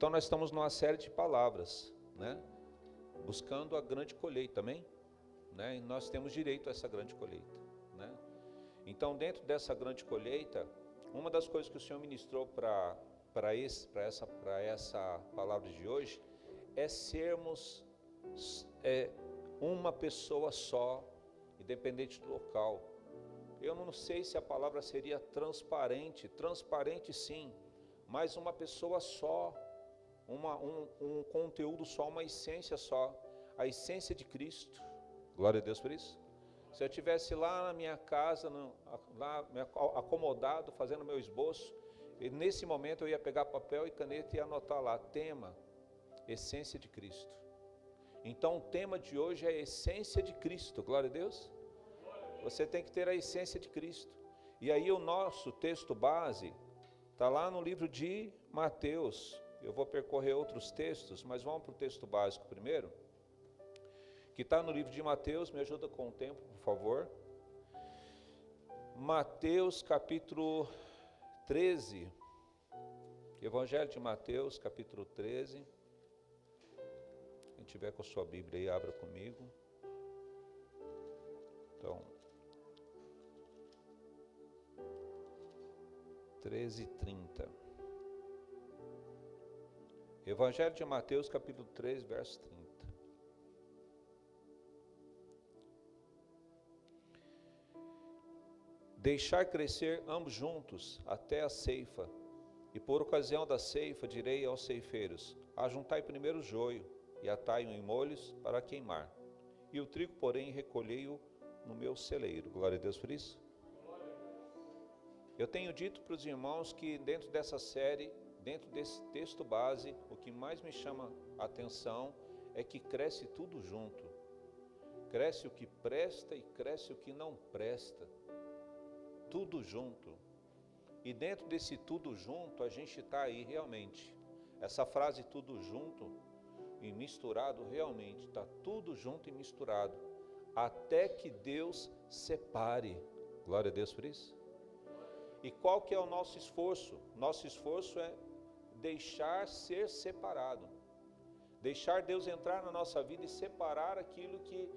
Então nós estamos numa série de palavras, né? Buscando a grande colheita, amém? Né? E nós temos direito a essa grande colheita, né? Então dentro dessa grande colheita, uma das coisas que o Senhor ministrou para essa palavra de hoje é sermos uma pessoa só, independente do local. Eu não sei se a palavra seria transparente sim, mas uma pessoa só, um conteúdo só, uma essência só, a essência de Cristo. Glória a Deus por isso. Se eu estivesse lá na minha casa, lá acomodado, fazendo meu esboço, e nesse momento eu ia pegar papel e caneta e anotar lá, tema, essência de Cristo. Então o tema de hoje é a essência de Cristo, glória a Deus. Você tem que ter a essência de Cristo. E aí o nosso texto base está lá no livro de Mateus. Eu vou percorrer outros textos, mas vamos para o texto básico primeiro, que está no livro de Mateus. Me ajuda com o tempo, por favor. Mateus capítulo 13. Evangelho de Mateus capítulo 13. Quem tiver com a sua Bíblia aí, abra comigo. Então, 13:30. Evangelho de Mateus, capítulo 13, verso 30. Deixar crescer ambos juntos até a ceifa, e por ocasião da ceifa direi aos ceifeiros: ajuntai primeiro o joio, e atai-o em molhos para queimar, e o trigo, porém, recolhei-o no meu celeiro. Glória a Deus por isso. Eu tenho dito para os irmãos que dentro dessa série, dentro desse texto base, o que mais me chama a atenção é que cresce tudo junto. Cresce o que presta e cresce o que não presta. Tudo junto. E dentro desse tudo junto, a gente está aí realmente. Essa frase tudo junto e misturado, realmente está tudo junto e misturado, até que Deus separe. Glória a Deus por isso. E qual que é o nosso esforço? Nosso esforço é deixar ser separado. Deixar Deus entrar na nossa vida e separar aquilo que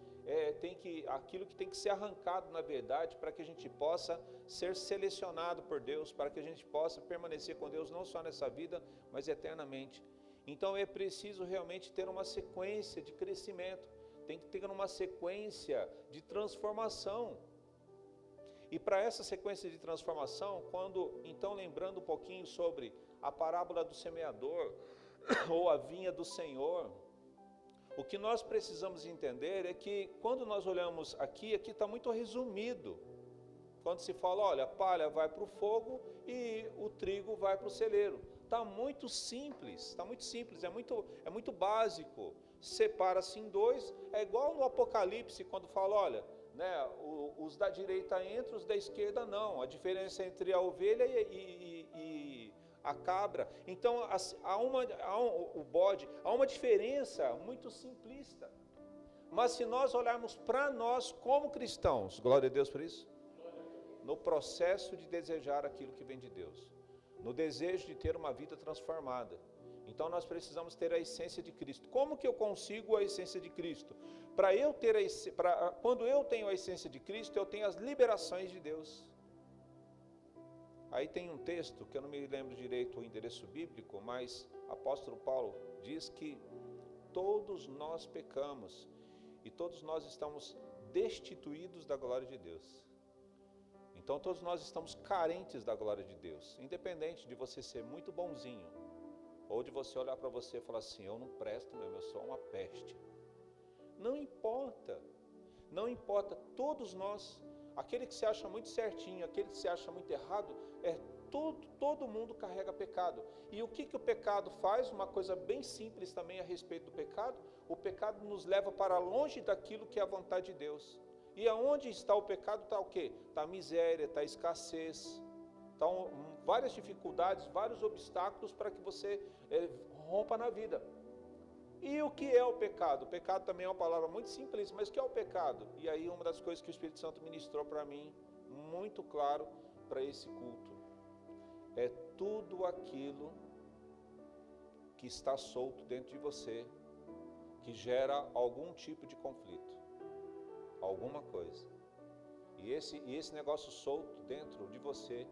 tem que ser arrancado, na verdade, para que a gente possa ser selecionado por Deus, para que a gente possa permanecer com Deus não só nessa vida, mas eternamente. Então é preciso realmente ter uma sequência de crescimento, tem que ter uma sequência de transformação. E para essa sequência de transformação, então lembrando um pouquinho sobre a parábola do semeador, ou a vinha do Senhor, o que nós precisamos entender é que quando nós olhamos aqui está muito resumido. Quando se fala, olha, a palha vai para o fogo e o trigo vai para o celeiro. Está muito simples, é muito básico. Separa-se em dois, é igual no Apocalipse, quando fala, olha, né, os da direita entram, os da esquerda não. A diferença entre a ovelha e a cabra. Então, o bode, há uma diferença muito simplista. Mas se nós olharmos para nós como cristãos, glória a Deus por isso, no processo de desejar aquilo que vem de Deus, no desejo de ter uma vida transformada, então nós precisamos ter a essência de Cristo. Como que eu consigo a essência de Cristo? Quando eu tenho a essência de Cristo, eu tenho as liberações de Deus. Aí tem um texto, que eu não me lembro direito o endereço bíblico, mas o apóstolo Paulo diz que todos nós pecamos e todos nós estamos destituídos da glória de Deus. Então todos nós estamos carentes da glória de Deus, independente de você ser muito bonzinho, ou de você olhar para você e falar assim, eu não presto mesmo, eu sou uma peste. Não importa, todos nós, aquele que se acha muito certinho, aquele que se acha muito errado, todo mundo carrega pecado. E o que o pecado faz? Uma coisa bem simples também a respeito do pecado, o pecado nos leva para longe daquilo que é a vontade de Deus. E aonde está o pecado está o quê? Está a miséria, está a escassez, estão várias dificuldades, vários obstáculos para que você rompa na vida. E o que é o pecado? O pecado também é uma palavra muito simples, mas o que é o pecado? E aí uma das coisas que o Espírito Santo ministrou para mim, muito claro para esse culto, é tudo aquilo que está solto dentro de você, que gera algum tipo de conflito, alguma coisa. E esse negócio solto dentro de você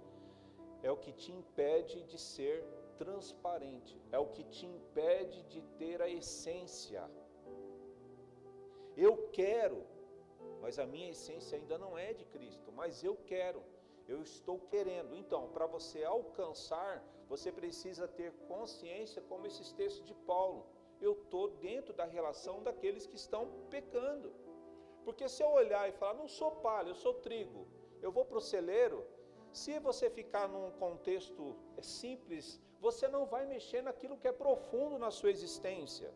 é o que te impede de ser transparente, é o que te impede de ter a essência. Eu quero, mas a minha essência ainda não é de Cristo, mas eu quero, eu estou querendo. Então, para você alcançar, você precisa ter consciência, como esses textos de Paulo. Eu estou dentro da relação daqueles que estão pecando. Porque se eu olhar e falar, não sou palha, eu sou trigo, eu vou para o celeiro, se você ficar num contexto simples, você não vai mexer naquilo que é profundo na sua existência.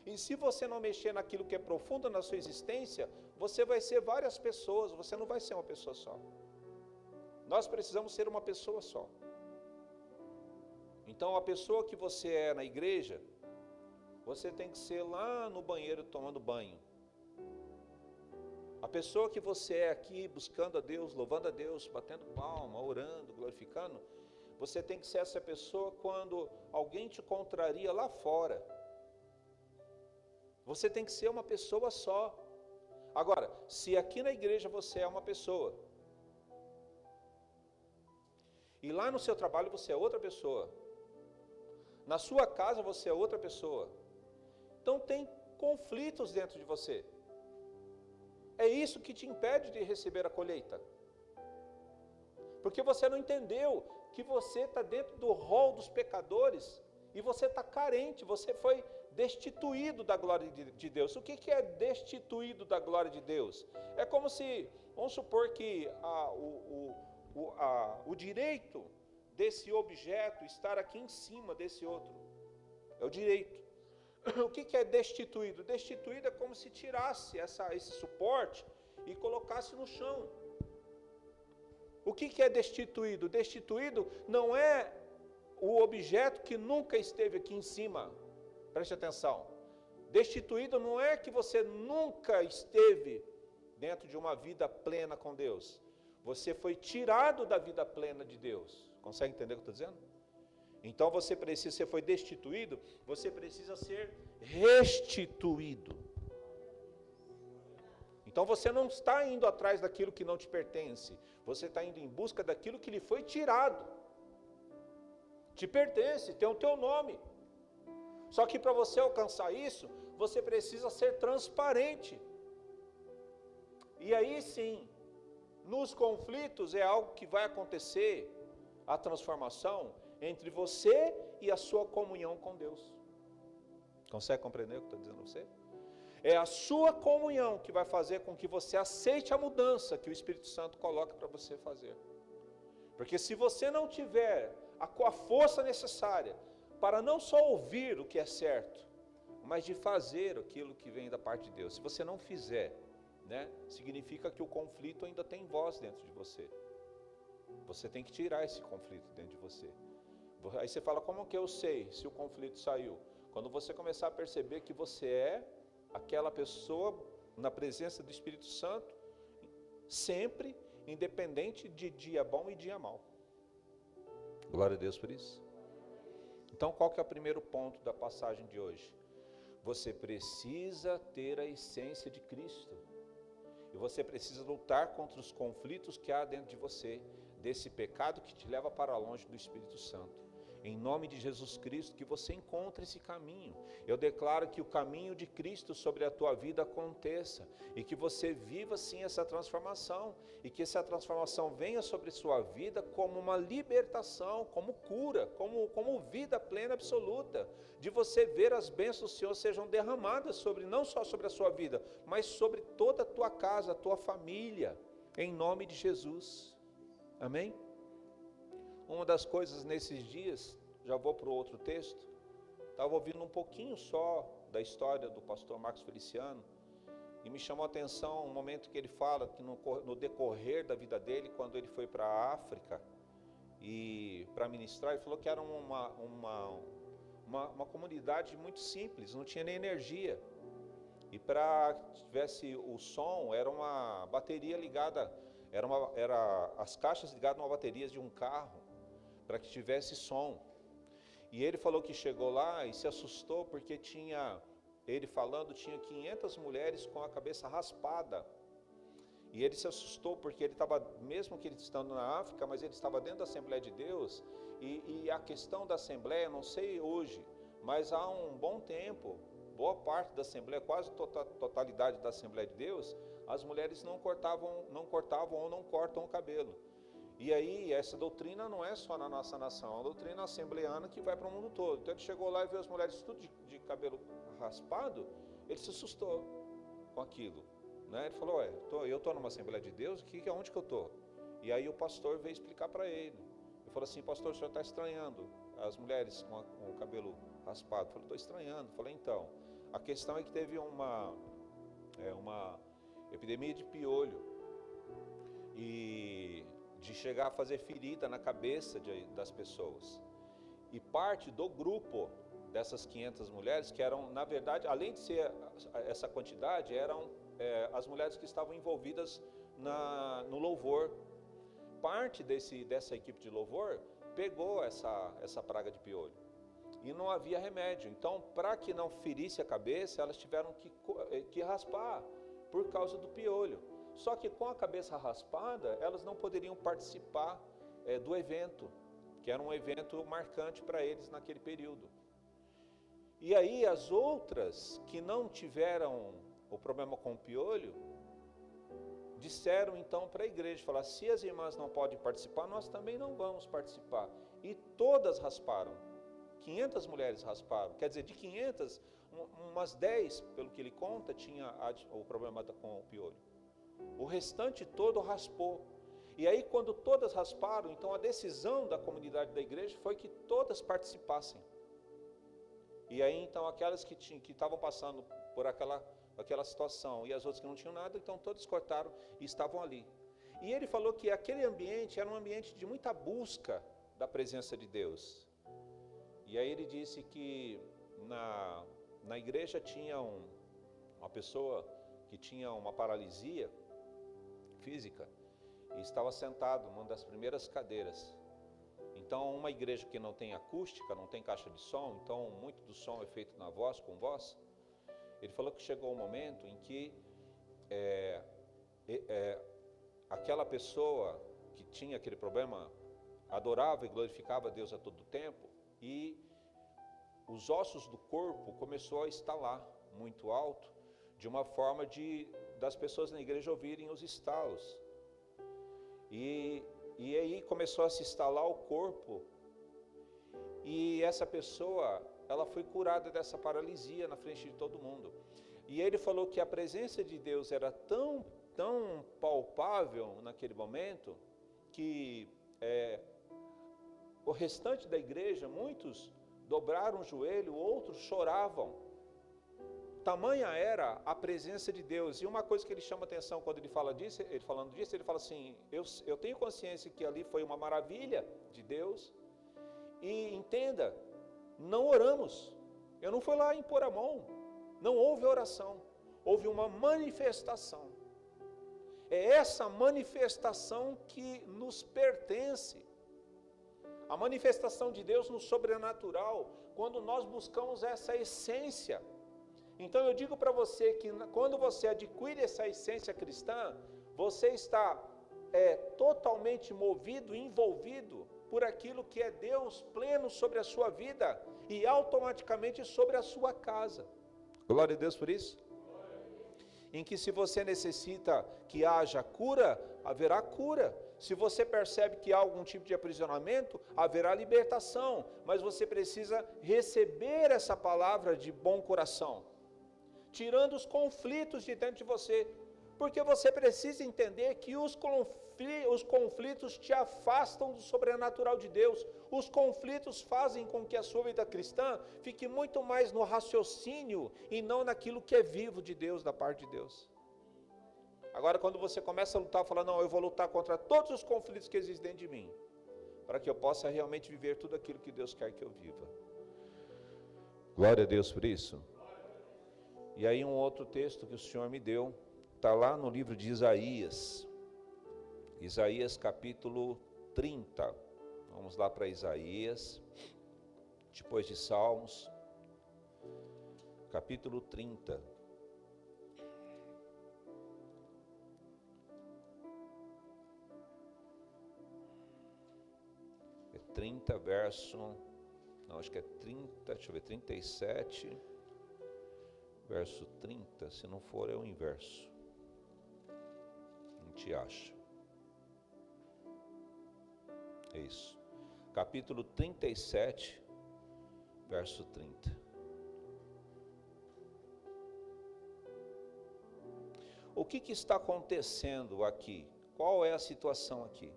E se você não mexer naquilo que é profundo na sua existência, você vai ser várias pessoas, você não vai ser uma pessoa só. Nós precisamos ser uma pessoa só. Então a pessoa que você é na igreja, você tem que ser lá no banheiro tomando banho. A pessoa que você é aqui buscando a Deus, louvando a Deus, batendo palma, orando, glorificando, você tem que ser essa pessoa quando alguém te contraria lá fora. Você tem que ser uma pessoa só. Agora, se aqui na igreja você é uma pessoa, e lá no seu trabalho você é outra pessoa, na sua casa você é outra pessoa, então tem conflitos dentro de você. É isso que te impede de receber a colheita. Porque você não entendeu que você está dentro do rol dos pecadores e você está carente, você foi destituído da glória de Deus. O que é destituído da glória de Deus? É como se, vamos supor que o direito desse objeto estar aqui em cima desse outro. É o direito. O que é destituído? Destituído é como se tirasse esse suporte e colocasse no chão. O que é destituído? Destituído não é o objeto que nunca esteve aqui em cima. Preste atenção. Destituído não é que você nunca esteve dentro de uma vida plena com Deus. Você foi tirado da vida plena de Deus. Consegue entender o que eu estou dizendo? Então você foi destituído, você precisa ser restituído. Então você não está indo atrás daquilo que não te pertence, você está indo em busca daquilo que lhe foi tirado. Te pertence, tem o teu nome. Só que para você alcançar isso, você precisa ser transparente. E aí sim, nos conflitos é algo que vai acontecer, a transformação entre você e a sua comunhão com Deus. Consegue compreender o que eu estou dizendo a você? É a sua comunhão que vai fazer com que você aceite a mudança que o Espírito Santo coloca para você fazer. Porque se você não tiver a força necessária para não só ouvir o que é certo, mas de fazer aquilo que vem da parte de Deus, se você não fizer, significa que o conflito ainda tem voz dentro de você. Você tem que tirar esse conflito dentro de você. Aí você fala, como que eu sei se o conflito saiu? Quando você começar a perceber que você é aquela pessoa na presença do Espírito Santo, sempre, independente de dia bom e dia mau. Glória a Deus por isso. Então, qual que é o primeiro ponto da passagem de hoje? Você precisa ter a essência de Cristo. E você precisa lutar contra os conflitos que há dentro de você, desse pecado que te leva para longe do Espírito Santo. Em nome de Jesus Cristo, que você encontre esse caminho. Eu declaro que o caminho de Cristo sobre a tua vida aconteça e que você viva sim essa transformação e que essa transformação venha sobre sua vida como uma libertação, como cura, como vida plena absoluta, de você ver as bênçãos do Senhor sejam derramadas sobre, não só sobre a sua vida, mas sobre toda a tua casa, a tua família, em nome de Jesus. Amém? Uma das coisas nesses dias, já vou para o outro texto, estava ouvindo um pouquinho só da história do pastor Marcos Feliciano, e me chamou a atenção um momento que ele fala que no decorrer da vida dele, quando ele foi para a África e para ministrar, ele falou que era uma comunidade muito simples, não tinha nem energia, e para que tivesse o som, era uma bateria ligada, era as caixas ligadas a uma bateria de um carro, para que tivesse som. E ele falou que chegou lá e se assustou porque tinha 500 mulheres com a cabeça raspada. E ele se assustou porque ele estava, mesmo que ele estando na África, mas ele estava dentro da Assembleia de Deus, e a questão da Assembleia, não sei hoje, mas há um bom tempo, boa parte da Assembleia, quase totalidade da Assembleia de Deus, as mulheres não cortavam ou não cortam o cabelo. E aí, essa doutrina não é só na nossa nação, é uma doutrina assembleana que vai para o mundo todo. Então ele chegou lá e viu as mulheres tudo de cabelo raspado, ele se assustou com aquilo. Né? Ele falou, eu estou numa Assembleia de Deus, onde que eu estou? E aí o pastor veio explicar para ele. Ele falou assim, pastor, o senhor está estranhando as mulheres com o cabelo raspado? Eu falei, estou estranhando. Eu falei, então, a questão é que teve uma epidemia de piolho, e de chegar a fazer ferida na cabeça das pessoas. E parte do grupo dessas 500 mulheres, que eram, na verdade, além de ser essa quantidade, eram as mulheres que estavam envolvidas no louvor. Parte dessa equipe de louvor pegou essa praga de piolho. E não havia remédio. Então, para que não ferisse a cabeça, elas tiveram que raspar por causa do piolho. Só que com a cabeça raspada, elas não poderiam participar do evento, que era um evento marcante para eles naquele período. E aí as outras que não tiveram o problema com o piolho, disseram então para a igreja, falaram, se as irmãs não podem participar, nós também não vamos participar. E todas rasparam, 500 mulheres rasparam, quer dizer, de 500, umas 10, pelo que ele conta, tinha o problema com o piolho. O restante todo raspou. E aí quando todas rasparam, então a decisão da comunidade da igreja foi que todas participassem. E aí então aquelas que estavam passando por aquela situação e as outras que não tinham nada, então todas cortaram e estavam ali. E ele falou que aquele ambiente era um ambiente de muita busca da presença de Deus. E aí ele disse que na igreja tinha uma pessoa que tinha uma paralisia física e estava sentado numa das primeiras cadeiras. Então, uma igreja que não tem acústica, não tem caixa de som, então muito do som é feito na voz, com voz. Ele falou que chegou um momento em que aquela pessoa que tinha aquele problema adorava e glorificava a Deus a todo tempo, e os ossos do corpo começou a estalar muito alto, de uma forma das pessoas na igreja ouvirem os estalos. E aí começou a se estalar o corpo, e essa pessoa, ela foi curada dessa paralisia na frente de todo mundo. E ele falou que a presença de Deus era tão palpável naquele momento, que o restante da igreja, muitos dobraram o joelho, outros choravam. Tamanha era a presença de Deus. E uma coisa que ele chama atenção quando ele fala disso, ele fala assim, eu tenho consciência que ali foi uma maravilha de Deus, e entenda, não oramos, eu não fui lá impor a mão, não houve oração, houve uma manifestação. É essa manifestação que nos pertence, a manifestação de Deus no sobrenatural, quando nós buscamos essa essência. Então eu digo para você que quando você adquire essa essência cristã, você está totalmente movido, envolvido por aquilo que é Deus pleno sobre a sua vida e automaticamente sobre a sua casa. Glória a Deus por isso. Em que se você necessita que haja cura, haverá cura. Se você percebe que há algum tipo de aprisionamento, haverá libertação. Mas você precisa receber essa palavra de bom coração, tirando os conflitos de dentro de você. Porque você precisa entender que os conflitos te afastam do sobrenatural de Deus. Os conflitos fazem com que a sua vida cristã fique muito mais no raciocínio e não naquilo que é vivo de Deus, da parte de Deus. Agora, quando você começa a lutar, fala, não, eu vou lutar contra todos os conflitos que existem dentro de mim, para que eu possa realmente viver tudo aquilo que Deus quer que eu viva. Glória a Deus por isso. E aí um outro texto que o Senhor me deu, está lá no livro de Isaías, Isaías capítulo 30, vamos lá para Isaías, depois de Salmos, capítulo 30. É 30, verso... Não, acho que é 30, deixa eu ver, 37, verso 30, se não for é o inverso. Não te acha. É isso. Capítulo 37, verso 30. O que está acontecendo aqui? Qual é a situação aqui?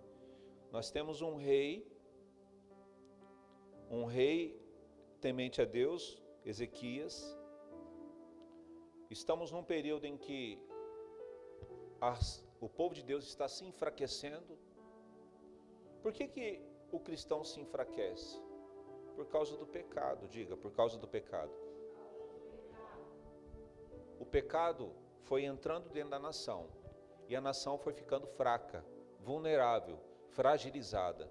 Nós temos um rei temente a Deus, Ezequias. Estamos num período em que o povo de Deus está se enfraquecendo. Por que o cristão se enfraquece? Por causa do pecado, diga, por causa do pecado. O pecado foi entrando dentro da nação, e a nação foi ficando fraca, vulnerável, fragilizada.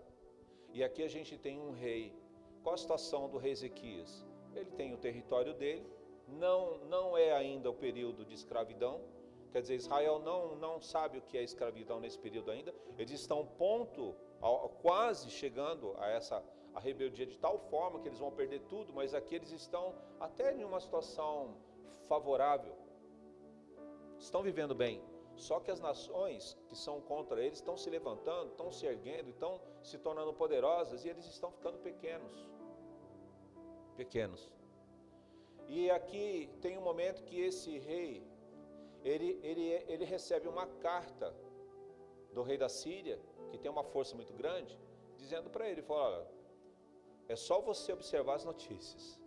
E aqui a gente tem um rei. Qual a situação do rei Ezequias? Ele tem o território dele, não é ainda o período de escravidão, quer dizer, Israel não sabe o que é escravidão nesse período ainda. Eles estão quase chegando a rebeldia de tal forma que eles vão perder tudo, mas aqui eles estão até em uma situação favorável, estão vivendo bem. Só que as nações que são contra eles estão se levantando, estão se erguendo, estão se tornando poderosas, e eles estão ficando pequenos. E aqui tem um momento que esse rei, ele recebe uma carta do rei da Síria, que tem uma força muito grande, dizendo para ele, olha, é só você observar as notícias.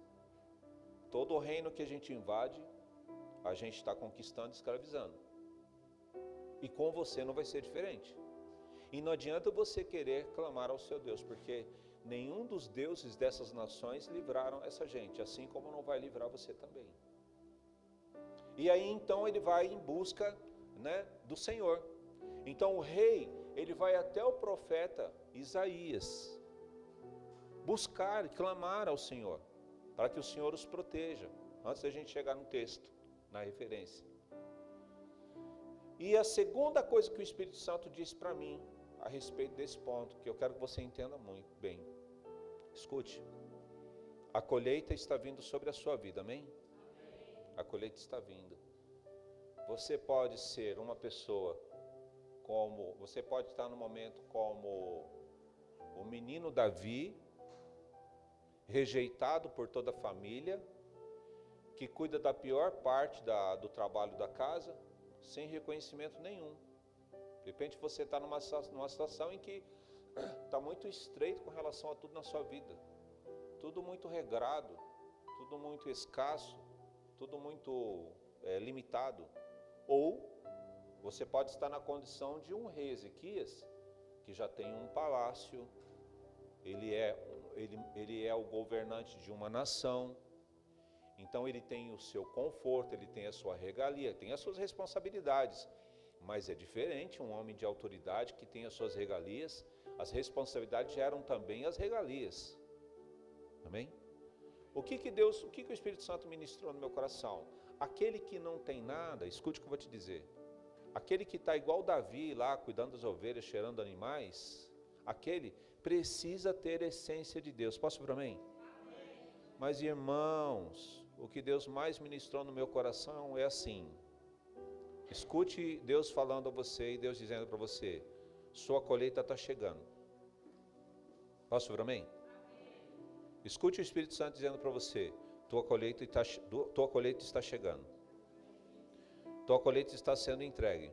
Todo o reino que a gente invade, a gente está conquistando e escravizando. E com você não vai ser diferente. E não adianta você querer clamar ao seu Deus, porque nenhum dos deuses dessas nações livraram essa gente, assim como não vai livrar você também. E aí então ele vai em busca, do Senhor. Então o rei, ele vai até o profeta Isaías, buscar e clamar ao Senhor, para que o Senhor os proteja, antes da gente chegar no texto, na referência. E a segunda coisa que o Espírito Santo disse para mim, a respeito desse ponto, que eu quero que você entenda muito bem. Escute, a colheita está vindo sobre a sua vida, amém? A colheita está vindo. Você pode ser uma pessoa você pode estar no momento como o menino Davi, rejeitado por toda a família, que cuida da pior parte do trabalho da casa, sem reconhecimento nenhum. De repente você está numa situação em que está muito estreito com relação a tudo na sua vida. Tudo muito regrado, tudo muito escasso, tudo muito limitado. Ou você pode estar na condição de um rei Ezequias, que já tem um palácio, ele é o governante de uma nação, então ele tem o seu conforto, ele tem a sua regalia, tem as suas responsabilidades. Mas é diferente um homem de autoridade que tem as suas regalias, as responsabilidades geram também as regalias. Amém? O que o Espírito Santo ministrou no meu coração? Aquele que não tem nada, escute o que eu vou te dizer. Aquele que está igual Davi lá, cuidando das ovelhas, cheirando animais, aquele precisa ter a essência de Deus. Posso ir para mim? Mas irmãos, o que Deus mais ministrou no meu coração é assim. Escute Deus falando a você e Deus dizendo para você, sua colheita está chegando. Posso ir para mim? Escute o Espírito Santo dizendo para você, tua colheita está chegando. Tua colheita está sendo entregue.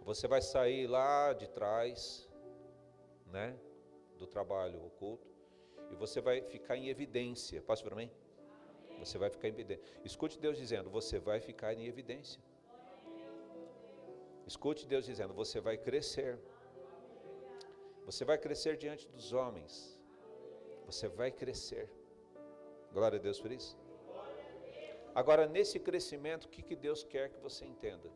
Você vai sair lá de trás, do trabalho oculto, e você vai ficar em evidência. Passa para mim? Você vai ficar em evidência. Escute Deus dizendo, você vai ficar em evidência. Escute Deus dizendo, você vai crescer. Você vai crescer diante dos homens. Você vai crescer. Glória a Deus por isso. Agora, nesse crescimento, o que Deus quer que você entenda?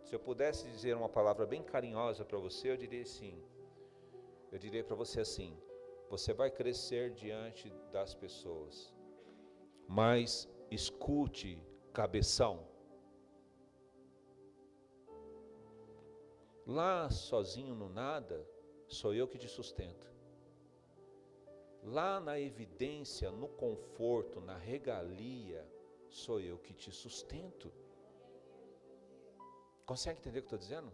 Se eu pudesse dizer uma palavra bem carinhosa para você, eu diria assim. Eu diria para você assim, Você vai crescer diante das pessoas. Mas escute, cabeção. Lá sozinho no nada, sou eu que te sustento. Lá na evidência, no conforto, na regalia, sou eu que te sustento. Consegue entender o que eu estou dizendo?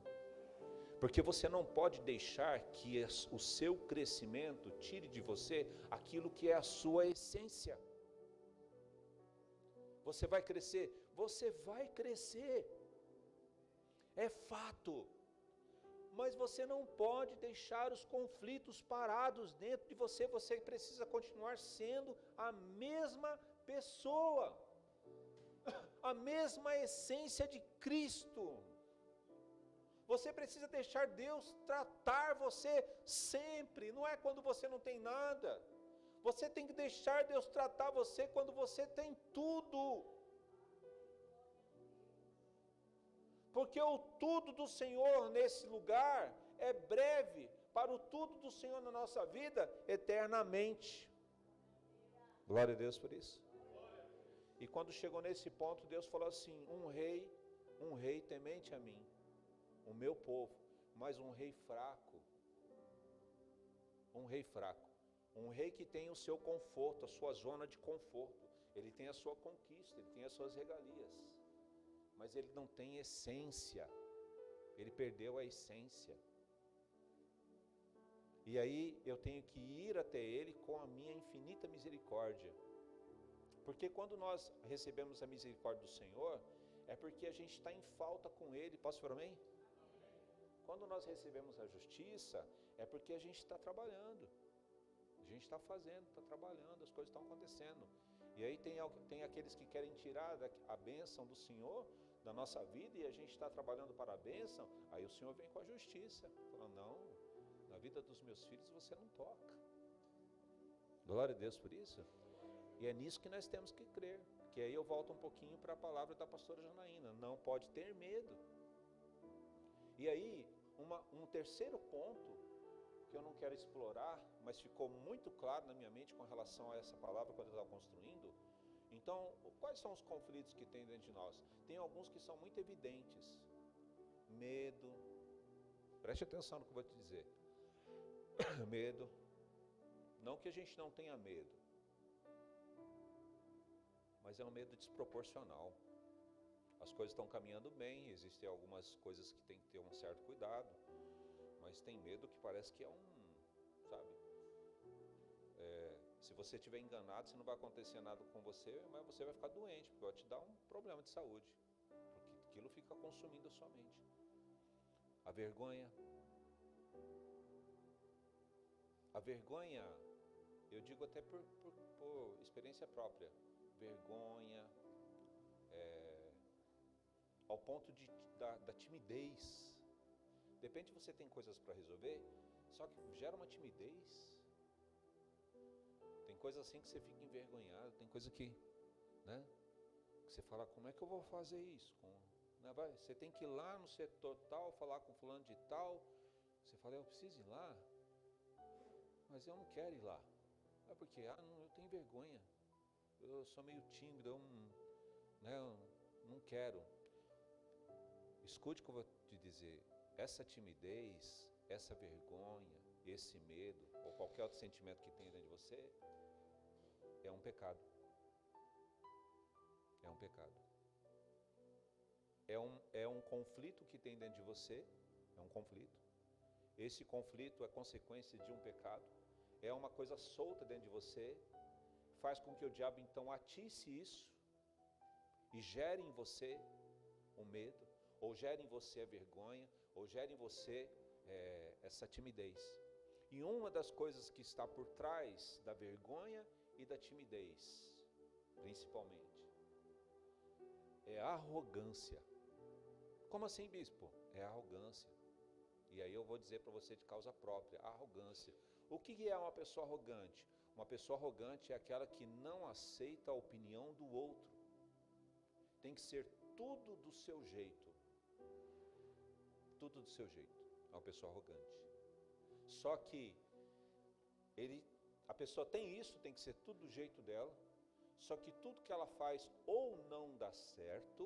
Porque você não pode deixar que o seu crescimento tire de você aquilo que é a sua essência. Você vai crescer, é fato. Mas você não pode deixar os conflitos parados dentro de você, você precisa continuar sendo a mesma pessoa, a mesma essência de Cristo. Você precisa deixar Deus tratar você sempre, não é quando você não tem nada. Você tem que deixar Deus tratar você quando você tem tudo. Porque o tudo do Senhor nesse lugar é breve, para o tudo do Senhor na nossa vida, eternamente. Glória a Deus por isso. E quando chegou nesse ponto, Deus falou assim: um rei temente a mim, o meu povo, mas um rei fraco, um rei que tem o seu conforto, a sua zona de conforto, ele tem a sua conquista, ele tem as suas regalias, mas ele não tem essência, ele perdeu a essência. E aí eu tenho que ir até ele com a minha infinita misericórdia, porque quando nós recebemos a misericórdia do Senhor, é porque a gente está em falta com ele. Posso falar amém? Quando nós recebemos a justiça, é porque a gente está trabalhando, a gente está fazendo, está trabalhando, as coisas estão acontecendo. E aí tem aqueles que querem tirar a bênção do Senhor da nossa vida, e a gente está trabalhando para a bênção, aí o Senhor vem com a justiça, falando: não, na vida dos meus filhos você não toca. Glória a Deus por isso. E é nisso que nós temos que crer, que aí eu volto um pouquinho para a palavra da pastora Janaína: não pode ter medo. E aí, um terceiro ponto, que eu não quero explorar, mas ficou muito claro na minha mente com relação a essa palavra quando eu estava construindo. Então, quais são os conflitos que tem dentro de nós? Tem alguns que são muito evidentes. Medo, preste atenção no que eu vou te dizer. Medo, não que a gente não tenha medo, mas é um medo desproporcional. As coisas estão caminhando bem, existem algumas coisas que tem que ter um certo cuidado, mas tem medo que parece que é sabe? Se você estiver enganado, se não vai acontecer nada com você, mas você vai ficar doente, porque vai te dar um problema de saúde, porque aquilo fica consumindo a sua mente. A vergonha, eu digo até por experiência própria, vergonha, ao ponto da timidez. De repente você tem coisas para resolver, só que gera uma timidez. Tem coisa assim que você fica envergonhado, tem coisa que você fala: como é que eu vou fazer isso? Você tem que ir lá no setor tal, falar com fulano de tal. Você fala: eu preciso ir lá, mas eu não quero ir lá. Porque eu tenho vergonha, eu sou meio tímido, eu não quero. Escute o que eu vou te dizer: essa timidez, essa vergonha, esse medo, ou qualquer outro sentimento que tenha dentro de você, é um pecado. É um pecado. É um conflito que tem dentro de você, é um conflito. Esse conflito é consequência de um pecado, é uma coisa solta dentro de você, faz com que o diabo então atice isso e gere em você o medo, ou gere em você a vergonha, ou gere em você essa timidez. E uma das coisas que está por trás da vergonha e da timidez, principalmente, é a arrogância. Como assim, bispo? É a arrogância. E aí eu vou dizer para você de causa própria: a arrogância. O que é uma pessoa arrogante? Uma pessoa arrogante é aquela que não aceita a opinião do outro. Tem que ser tudo do seu jeito. Tudo do seu jeito. É uma pessoa arrogante. Só que ele a pessoa tem isso, tem que ser tudo do jeito dela, só que tudo que ela faz ou não dá certo,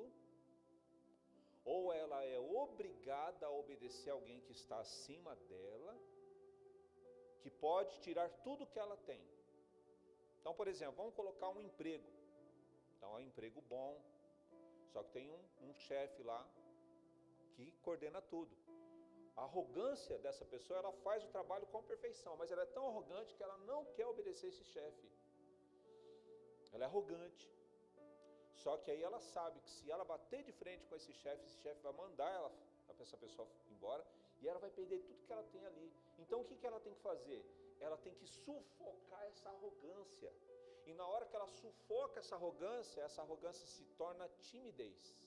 ou ela é obrigada a obedecer alguém que está acima dela, que pode tirar tudo que ela tem. Então, por exemplo, vamos colocar um emprego. Então, é um emprego bom, só que tem um chefe lá que coordena tudo. A arrogância dessa pessoa, ela faz o trabalho com perfeição, mas ela é tão arrogante que ela não quer obedecer esse chefe. Ela é arrogante. Só que aí ela sabe que se ela bater de frente com esse chefe vai mandar essa pessoa embora e ela vai perder tudo que ela tem ali. Então o que ela tem que fazer? Ela tem que sufocar essa arrogância. E na hora que ela sufoca essa arrogância se torna timidez.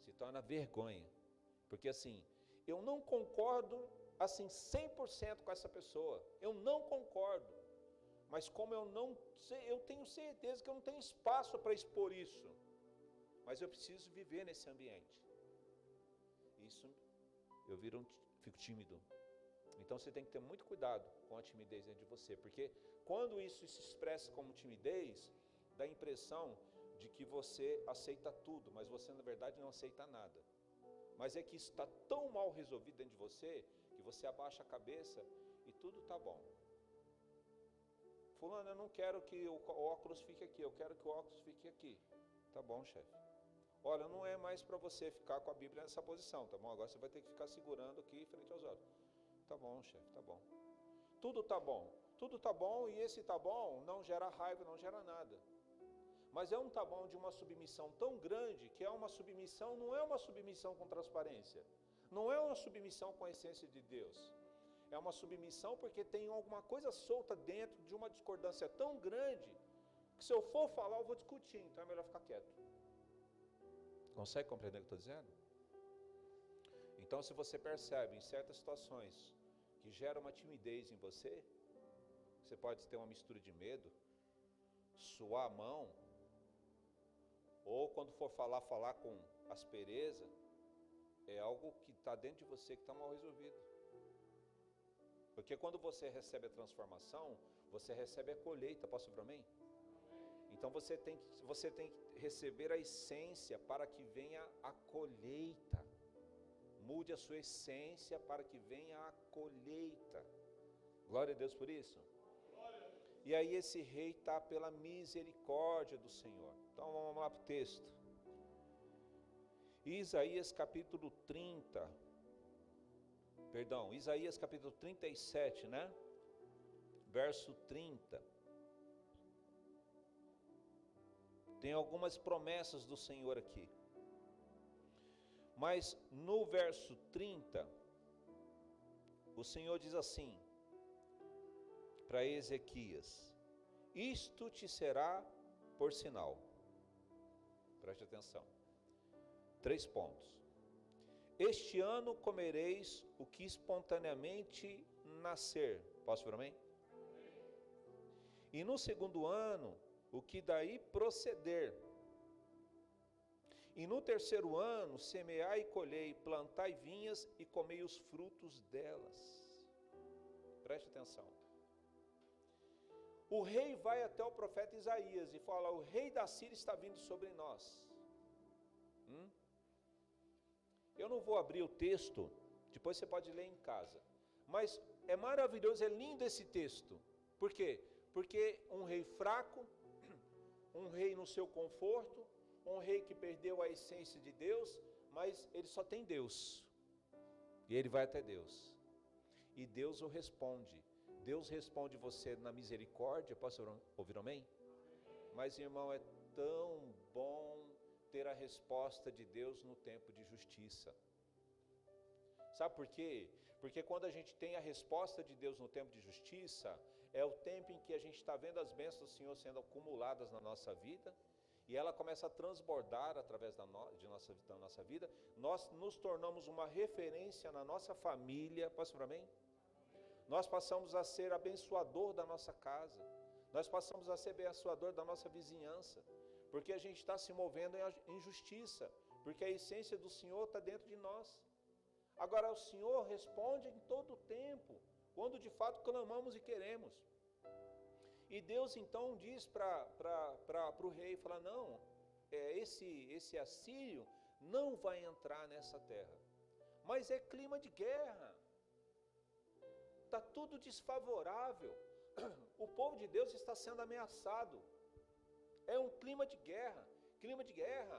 Se torna vergonha. Porque assim, eu não concordo assim 100% com essa pessoa. Eu não concordo. Mas como eu tenho certeza que eu não tenho espaço para expor isso. Mas eu preciso viver nesse ambiente. Isso eu fico tímido. Então você tem que ter muito cuidado com a timidez dentro de você. Porque quando isso se expressa como timidez, dá a impressão de que você aceita tudo, mas você na verdade não aceita nada. Mas é que isso está tão mal resolvido dentro de você, que você abaixa a cabeça e tudo está bom. Fulano, eu não quero que o óculos fique aqui, eu quero que o óculos fique aqui. Tá bom, chefe. Olha, não é mais para você ficar com a Bíblia nessa posição, tá bom? Agora você vai ter que ficar segurando aqui frente aos olhos. Tá bom, chefe, tá bom. Tudo tá bom e esse tá bom não gera raiva, não gera nada. Mas é um tá bom de uma submissão tão grande que não é uma submissão com transparência. Não é uma submissão com a essência de Deus. É uma submissão porque tem alguma coisa solta dentro de uma discordância tão grande que se eu for falar eu vou discutir, então é melhor ficar quieto. Consegue compreender o que eu estou dizendo? Então se você percebe em certas situações que gera uma timidez em você, você pode ter uma mistura de medo, suar a mão, ou quando for falar com aspereza, é algo que está dentro de você que está mal resolvido. Porque quando você recebe a transformação, você recebe a colheita, posso ouvir amém? Então você tem que receber a essência para que venha a colheita. Mude a sua essência para que venha a colheita. Glória a Deus por isso. E aí esse rei está pela misericórdia do Senhor. Então vamos lá para o texto. Isaías capítulo 37, né? Verso 30. Tem algumas promessas do Senhor aqui. Mas no verso 30, o Senhor diz assim para Ezequias: isto te será por sinal. Preste atenção. 3 pontos. Este ano comereis o que espontaneamente nascer. Posso ver amém? E no segundo ano, o que daí proceder. E no terceiro ano, semeai e colhei, plantai vinhas e comei os frutos delas. Preste atenção. O rei vai até o profeta Isaías e fala: o rei da Síria está vindo sobre nós. Eu não vou abrir o texto, depois você pode ler em casa. Mas é maravilhoso, é lindo esse texto. Por quê? Porque um rei fraco, um rei no seu conforto, um rei que perdeu a essência de Deus, mas ele só tem Deus. E ele vai até Deus. E Deus o responde. Deus responde você na misericórdia. Posso ouvir amém? Mas irmão, é tão bom ter a resposta de Deus no tempo de justiça. Sabe por quê? Porque quando a gente tem a resposta de Deus no tempo de justiça, é o tempo em que a gente está vendo as bênçãos do Senhor sendo acumuladas na nossa vida, e ela começa a transbordar através da nossa vida. Nós nos tornamos uma referência na nossa família. Posso para mim? Nós passamos a ser abençoador da nossa casa. Nós passamos a ser abençoador da nossa vizinhança. Porque a gente está se movendo em justiça. Porque a essência do Senhor está dentro de nós. Agora o Senhor responde em todo o tempo, quando de fato clamamos e queremos. E Deus então diz para o rei, fala, não, esse assírio não vai entrar nessa terra. Mas é clima de guerra. Está tudo desfavorável. O povo de Deus está sendo ameaçado. É um clima de guerra. Clima de guerra,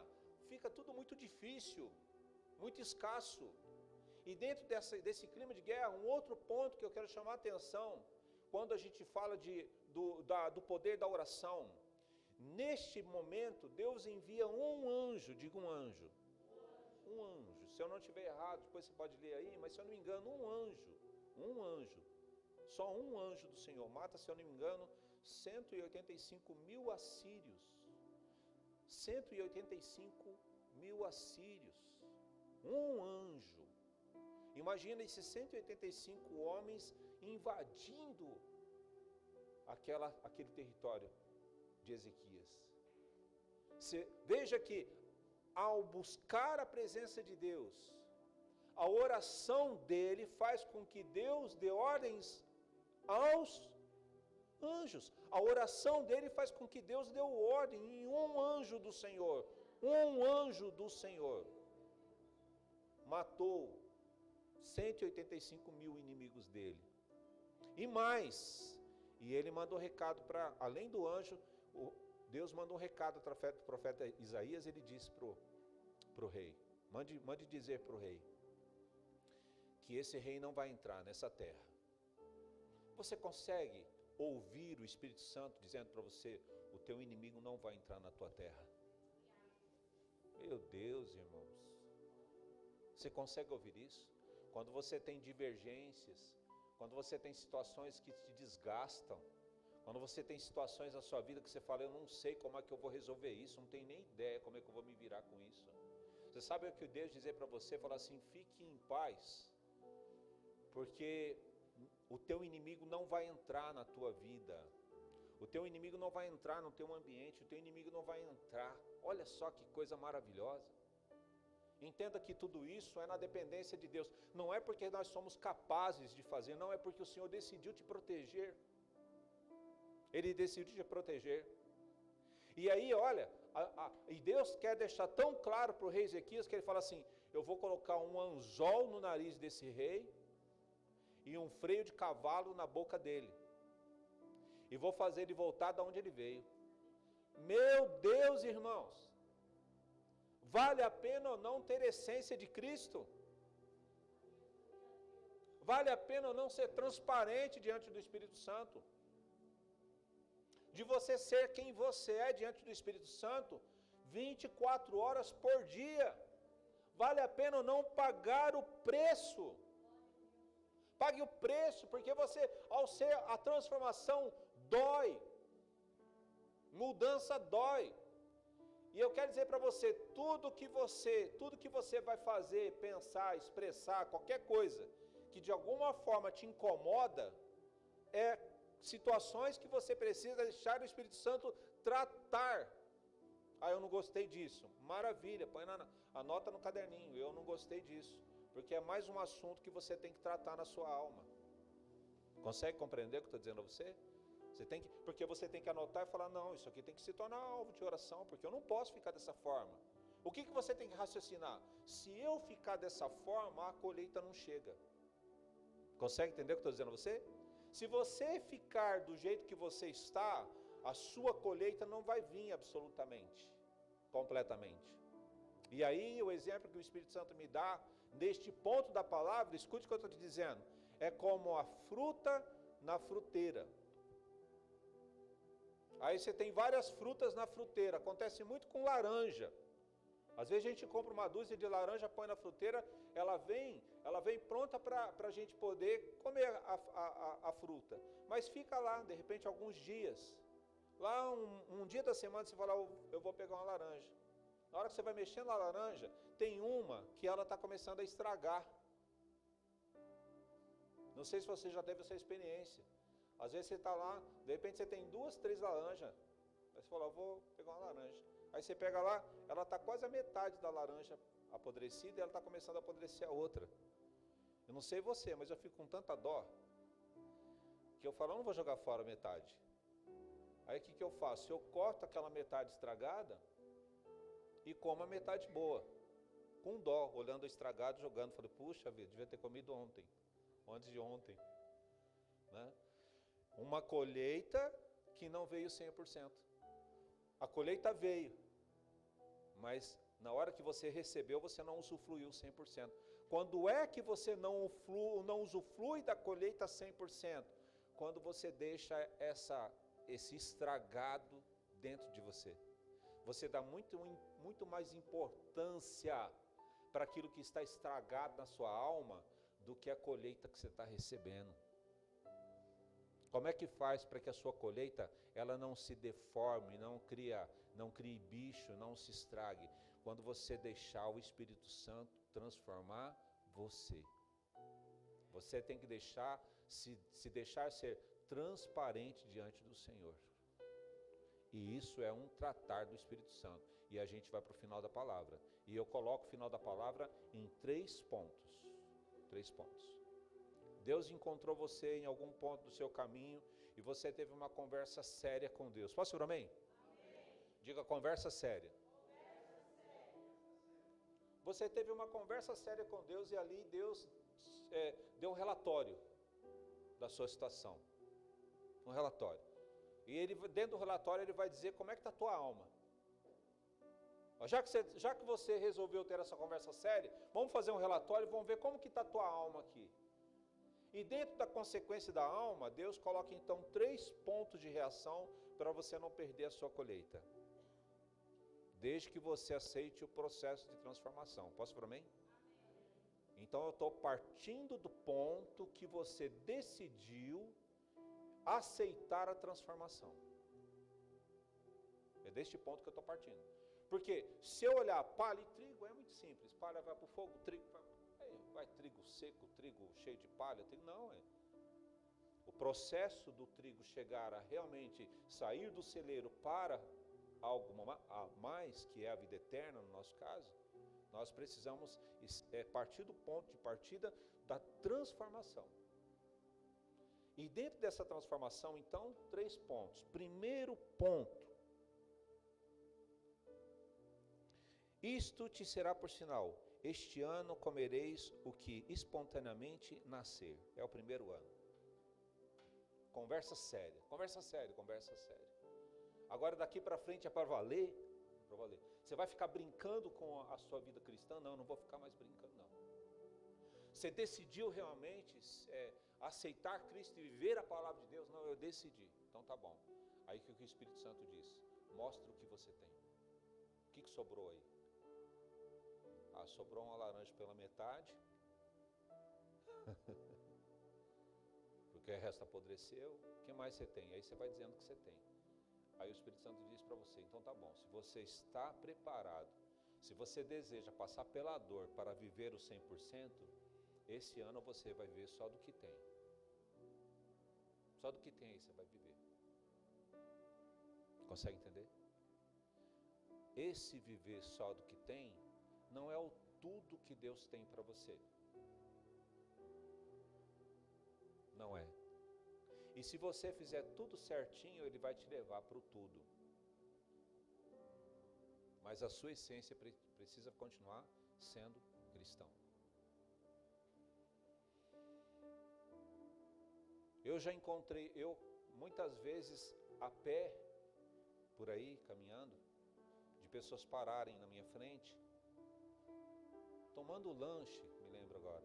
fica tudo muito difícil, muito escasso. E dentro desse clima de guerra, um outro ponto que eu quero chamar a atenção, quando a gente fala do poder da oração, neste momento, Deus envia um anjo, diga um anjo. Um anjo, se eu não estiver errado, depois você pode ler aí, mas se eu não me engano, um anjo, só um anjo do Senhor, mata, se eu não me engano, 185 mil assírios, 185 mil assírios, um anjo. Imagina esses 185 homens invadindo aquele território de Ezequias. Veja que ao buscar a presença de Deus, a oração dele faz com que Deus dê ordens aos anjos. A oração dele faz com que Deus dê ordem em um anjo do Senhor. Um anjo do Senhor matou 185 mil inimigos dele. E mais, e ele mandou recado para, além do anjo, Deus mandou um recado através do profeta Isaías, ele disse para o rei, mande dizer para o rei, que esse rei não vai entrar nessa terra. Você consegue ouvir o Espírito Santo dizendo para você, o teu inimigo não vai entrar na tua terra? Meu Deus, irmãos, você consegue ouvir isso? Quando você tem divergências, quando você tem situações que te desgastam, quando você tem situações na sua vida que você fala, eu não sei como é que eu vou resolver isso, não tenho nem ideia como é que eu vou me virar com isso. Você sabe o que Deus dizer para você? Falar assim, fique em paz, porque o teu inimigo não vai entrar na tua vida, o teu inimigo não vai entrar no teu ambiente, o teu inimigo não vai entrar. Olha só que coisa maravilhosa. Entenda que tudo isso é na dependência de Deus, não é porque nós somos capazes de fazer, não, é porque o Senhor decidiu te proteger. Ele decidiu te proteger. E aí, olha, e Deus quer deixar tão claro para o rei Ezequias que ele fala assim, eu vou colocar um anzol no nariz desse rei e um freio de cavalo na boca dele. E vou fazer ele voltar de onde ele veio. Meu Deus, irmãos, vale a pena ou não ter essência de Cristo? Vale a pena ou não ser transparente diante do Espírito Santo? De você ser quem você é diante do Espírito Santo 24 horas por dia. Vale a pena ou não pagar o preço? Pague o preço, porque você, ao ser a transformação, dói. Mudança dói. E eu quero dizer para você, tudo que você vai fazer, pensar, expressar, qualquer coisa que de alguma forma te incomoda, é situações que você precisa deixar o Espírito Santo tratar. Ah, eu não gostei disso. Maravilha, anota no caderninho, eu não gostei disso. Porque é mais um assunto que você tem que tratar na sua alma. Consegue compreender o que eu estou dizendo a você? Porque você tem que anotar e falar, não, isso aqui tem que se tornar alvo de oração, porque eu não posso ficar dessa forma. O que você tem que raciocinar? Se eu ficar dessa forma, a colheita não chega. Consegue entender o que eu estou dizendo a você? Se você ficar do jeito que você está, a sua colheita não vai vir absolutamente, completamente. E aí o exemplo que o Espírito Santo me dá, neste ponto da palavra, escute o que eu estou te dizendo, é como a fruta na fruteira. Aí você tem várias frutas na fruteira, acontece muito com laranja. Às vezes a gente compra uma dúzia de laranja, põe na fruteira, ela vem pronta para a gente poder comer a fruta. Mas fica lá, de repente, alguns dias. Lá um dia da semana você fala, eu vou pegar uma laranja. Na hora que você vai mexendo na laranja, tem uma que ela está começando a estragar. Não sei se você já teve essa experiência. Às vezes você está lá, de repente você tem 2, 3 laranjas. Aí você fala, eu vou pegar uma laranja. Aí você pega lá, ela está quase a metade da laranja apodrecida e ela está começando a apodrecer a outra. Eu não sei você, mas eu fico com tanta dó, que eu falo, eu não vou jogar fora a metade. Aí o que eu faço? Eu corto aquela metade estragada e como a metade boa, com dó, olhando o estragado, jogando. Falei, puxa vida, devia ter comido ontem, antes de ontem, né? Uma colheita que não veio 100%. A colheita veio, mas na hora que você recebeu, você não usufruiu 100%. Quando é que você não usufrui da colheita 100%? Quando você deixa esse estragado dentro de você. Você dá muito mais importância para aquilo que está estragado na sua alma do que a colheita que você está recebendo. Como é que faz para que a sua colheita ela não se deforme, não crie bicho, não se estrague? Quando você deixar o Espírito Santo transformar você. Você tem que se deixar ser transparente diante do Senhor. E isso é um tratar do Espírito Santo. E a gente vai para o final da palavra. E eu coloco o final da palavra em 3 pontos. 3 pontos. Deus encontrou você em algum ponto do seu caminho e você teve uma conversa séria com Deus. Posso ouvir amém? Amém. Diga conversa séria. Você teve uma conversa séria com Deus e ali Deus deu um relatório da sua situação. Um relatório. E ele, dentro do relatório ele vai dizer como é que está a tua alma. Já que você resolveu ter essa conversa séria, vamos fazer um relatório e vamos ver como que está a tua alma aqui. E dentro da consequência da alma, Deus coloca então 3 pontos de reação para você não perder a sua colheita. Desde que você aceite o processo de transformação. Posso para mim? Então eu estou partindo do ponto que você decidiu aceitar a transformação. É deste ponto que eu estou partindo. Porque se eu olhar palha e trigo, é muito simples. Palha vai para o fogo, trigo vai trigo seco, trigo cheio de palha. Não, O processo do trigo chegar a realmente sair do celeiro para algo a mais, que é a vida eterna no nosso caso, nós precisamos partir do ponto de partida da transformação. E dentro dessa transformação, então, 3 pontos. Primeiro ponto. Isto te será por sinal. Este ano comereis o que espontaneamente nascer. É o primeiro ano. Conversa séria. Conversa séria, conversa séria. Agora daqui para frente é para valer. Para valer. Você vai ficar brincando com a sua vida cristã? Não, não vou ficar mais brincando, não. Você decidiu realmente aceitar Cristo e viver a palavra de Deus? Não, eu decidi. Então tá bom. Aí que o Espírito Santo diz? Mostra o que você tem. O que sobrou aí? Sobrou uma laranja pela metade. Porque o resto apodreceu. O que mais você tem? Aí você vai dizendo o que você tem. Aí o Espírito Santo diz para você, então tá bom, se você está preparado, se você deseja passar pela dor para viver o 100%, esse ano você vai viver só do que tem. Só do que tem aí você vai viver. Consegue entender? Esse viver só do que tem, não é o tudo que Deus tem para você. Não é. E se você fizer tudo certinho, Ele vai te levar para o tudo. Mas a sua essência precisa continuar sendo cristão. Eu já encontrei, muitas vezes a pé, por aí, caminhando, de pessoas pararem na minha frente, tomando lanche, me lembro agora.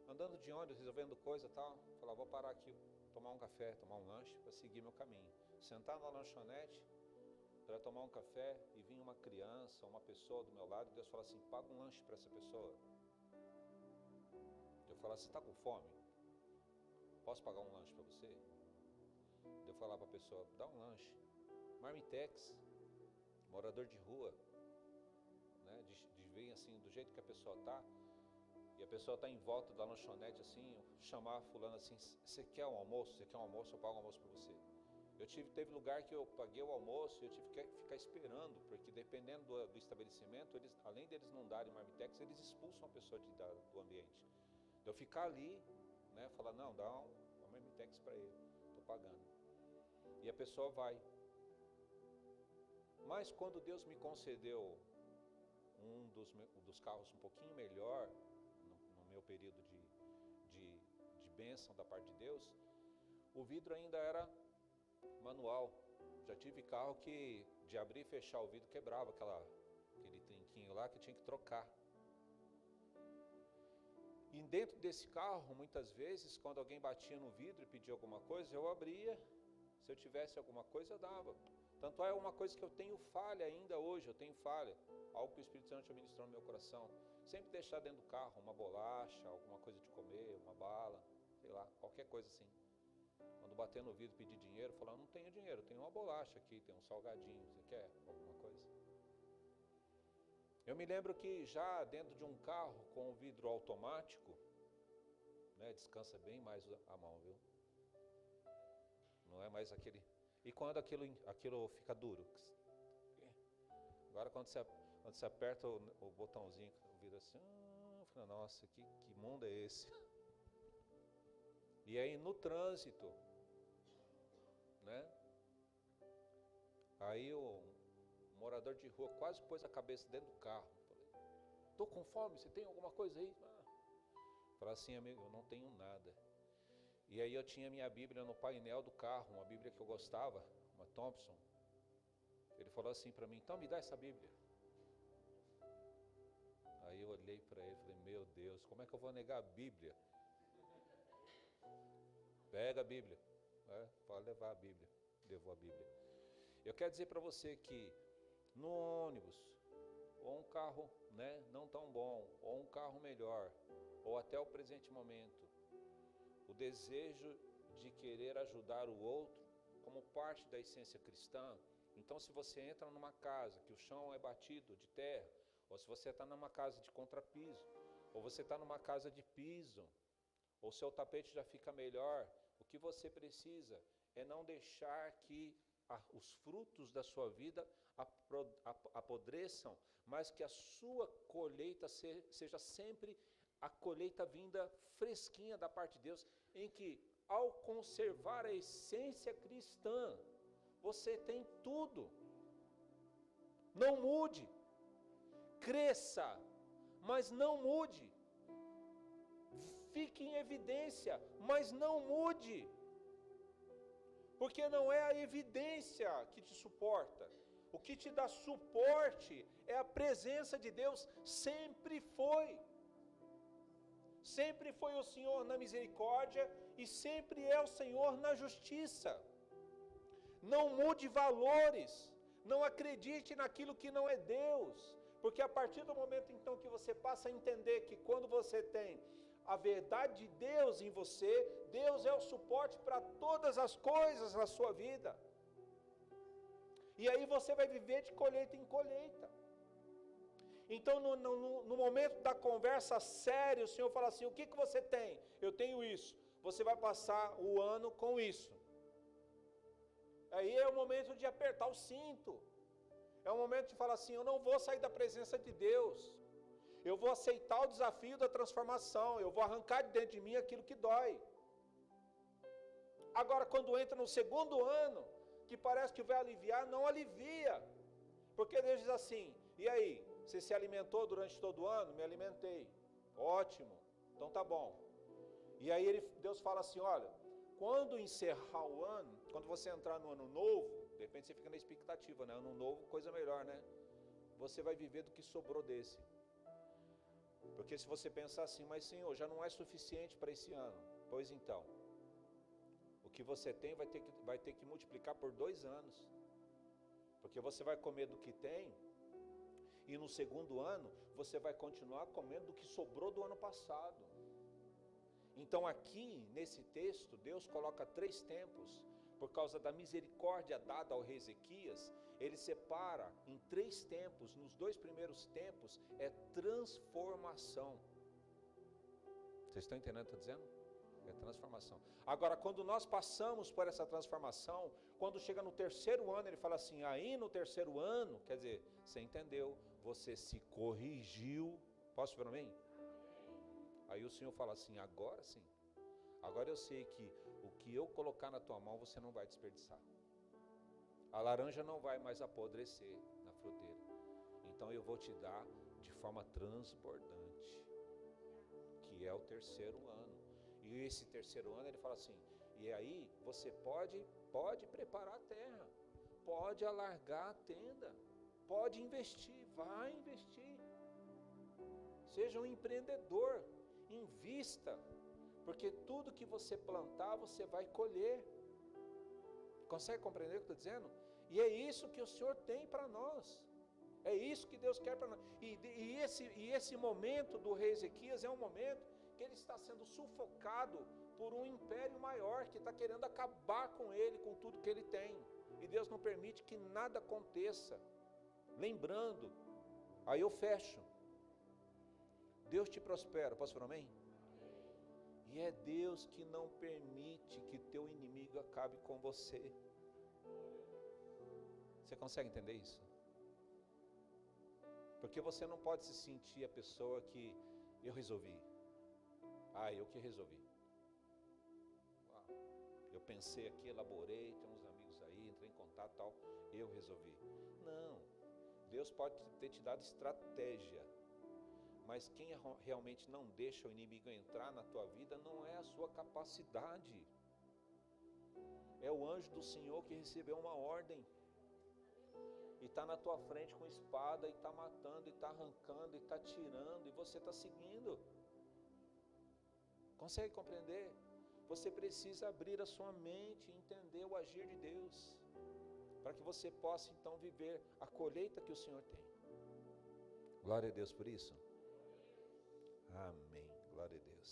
Andando de ônibus, resolvendo coisa e tal, falar, vou parar aqui, tomar um café, tomar um lanche, para seguir meu caminho. Sentar na lanchonete, para tomar um café, e vinha uma criança, uma pessoa do meu lado, e Deus fala assim, paga um lanche para essa pessoa. Eu falo, você está com fome? Posso pagar um lanche para você? Eu falar para a pessoa, dá um lanche. Marmitex, morador de rua, né? De ver assim, do jeito que a pessoa está, e a pessoa está em volta da lanchonete assim, chamar fulano assim, você quer um almoço? Você quer um almoço? Eu pago um almoço para você. Teve lugar que eu paguei o almoço e eu tive que ficar esperando, porque dependendo do estabelecimento, além deles não darem marmitex, eles expulsam a pessoa do ambiente. Eu ficar ali, né, falar, não, dá uma marmitex para ele, estou pagando. e a pessoa vai. Mas quando Deus me concedeu um dos carros um pouquinho melhor, no meu período de bênção da parte de Deus, o vidro ainda era manual. Já tive carro que de abrir e fechar o vidro quebrava aquele trinquinho lá que tinha que trocar. E dentro desse carro, muitas vezes, quando alguém batia no vidro e pedia alguma coisa, eu abria. Se eu tivesse alguma coisa, eu dava. Tanto é uma coisa que eu tenho falha ainda hoje, eu tenho falha. Algo que o Espírito Santo ministrou no meu coração. Sempre deixar dentro do carro uma bolacha, alguma coisa de comer, uma bala, sei lá, qualquer coisa assim. Quando bater no vidro e pedir dinheiro, falar, não tenho dinheiro, tenho uma bolacha aqui, tem um salgadinho, você quer alguma coisa? Eu me lembro que já dentro de um carro com o vidro automático, né, descansa bem mais a mão, viu? Não é mais aquele... E quando aquilo fica duro? Agora quando você aperta o botãozinho, o vidro assim, fala, nossa, que mundo é esse? E aí no trânsito, né? Aí o morador de rua quase pôs a cabeça dentro do carro. Falei, tô com fome, você tem alguma coisa aí? Falei assim, amigo, eu não tenho nada. E aí eu tinha minha Bíblia no painel do carro, uma Bíblia que eu gostava, uma Thompson. Ele falou assim para mim, então me dá essa Bíblia. Aí eu olhei para ele e falei, meu Deus, como é que eu vou negar a Bíblia? Pega a Bíblia, pode levar a Bíblia. Levou a Bíblia. Eu quero dizer para você que no ônibus, ou um carro, né, não tão bom, ou um carro melhor, ou até o presente momento, o desejo de querer ajudar o outro como parte da essência cristã. Então, se você entra numa casa que o chão é batido de terra, ou se você está numa casa de contrapiso, ou você está numa casa de piso, ou seu tapete já fica melhor, o que você precisa é não deixar que os frutos da sua vida apodreçam, mas que a sua colheita seja sempre a colheita vinda fresquinha da parte de Deus, em que ao conservar a essência cristã, você tem tudo. Não mude, cresça, mas não mude. Fique em evidência, mas não mude. Porque não é a evidência que te suporta. O que te dá suporte é a presença de Deus, sempre foi. Sempre foi o Senhor na misericórdia e sempre é o Senhor na justiça. Não mude valores, não acredite naquilo que não é Deus, porque a partir do momento então que você passa a entender que quando você tem a verdade de Deus em você, Deus é o suporte para todas as coisas na sua vida. E aí você vai viver de colheita em colheita. Então no momento da conversa séria, o Senhor fala assim, o que você tem? Eu tenho isso. Você vai passar o ano com isso. Aí é o momento de apertar o cinto. É o momento de falar assim, eu não vou sair da presença de Deus. Eu vou aceitar o desafio da transformação. Eu vou arrancar de dentro de mim aquilo que dói. Agora, quando entra no segundo ano, que parece que vai aliviar, não alivia. Porque Deus diz assim, e aí? Você se alimentou durante todo o ano? Me alimentei. Ótimo. Então tá bom. E aí Deus fala assim, olha, quando encerrar o ano, quando você entrar no ano novo, de repente você fica na expectativa, né? Ano novo, coisa melhor, né? Você vai viver do que sobrou desse. Porque se você pensar assim, mas Senhor, já não é suficiente para esse ano. Pois então, o que você tem vai ter que multiplicar por 2 anos. Porque você vai comer do que tem, e no segundo ano, você vai continuar comendo do que sobrou do ano passado. Então aqui, nesse texto, Deus coloca 3 tempos, por causa da misericórdia dada ao rei Ezequias, ele separa em 3 tempos. Nos 2 primeiros tempos é transformação. Vocês estão entendendo o que eu estou dizendo? É transformação. Agora, quando nós passamos por essa transformação, quando chega no 3º ano, ele fala assim, aí no 3º ano, quer dizer, você entendeu, você se corrigiu. Posso ver para mim? Aí o Senhor fala assim, agora sim. Agora eu sei que o que eu colocar na tua mão, você não vai desperdiçar. A laranja não vai mais apodrecer na fruteira. Então eu vou te dar de forma transbordante, que é o terceiro ano. E esse terceiro ano ele fala assim, e aí você pode preparar a terra, pode alargar a tenda, pode investir, vai investir. Seja um empreendedor, invista, porque tudo que você plantar, você vai colher. Consegue compreender o que eu estou dizendo? E é isso que o Senhor tem para nós. É isso que Deus quer para nós. E esse momento do rei Ezequias é um momento que ele está sendo sufocado por um império maior que está querendo acabar com ele, com tudo que ele tem. E Deus não permite que nada aconteça. Lembrando, aí eu fecho. Deus te prospera, posso falar amém? E é Deus que não permite que teu inimigo acabe com você. Você consegue entender isso? Porque você não pode se sentir a pessoa que eu resolvi. Eu que resolvi. Eu pensei aqui, elaborei, tem uns amigos aí, entrei em contato e tal, eu resolvi. Não, Deus pode ter te dado estratégia, mas quem realmente não deixa o inimigo entrar na tua vida não é a sua capacidade. É o anjo do Senhor que recebeu uma ordem. E está na tua frente com espada, e está matando, e está arrancando, e está tirando, e você está seguindo. Consegue compreender? Você precisa abrir a sua mente e entender o agir de Deus, para que você possa então viver a colheita que o Senhor tem. Glória a Deus por isso. Amém. Glória a Deus.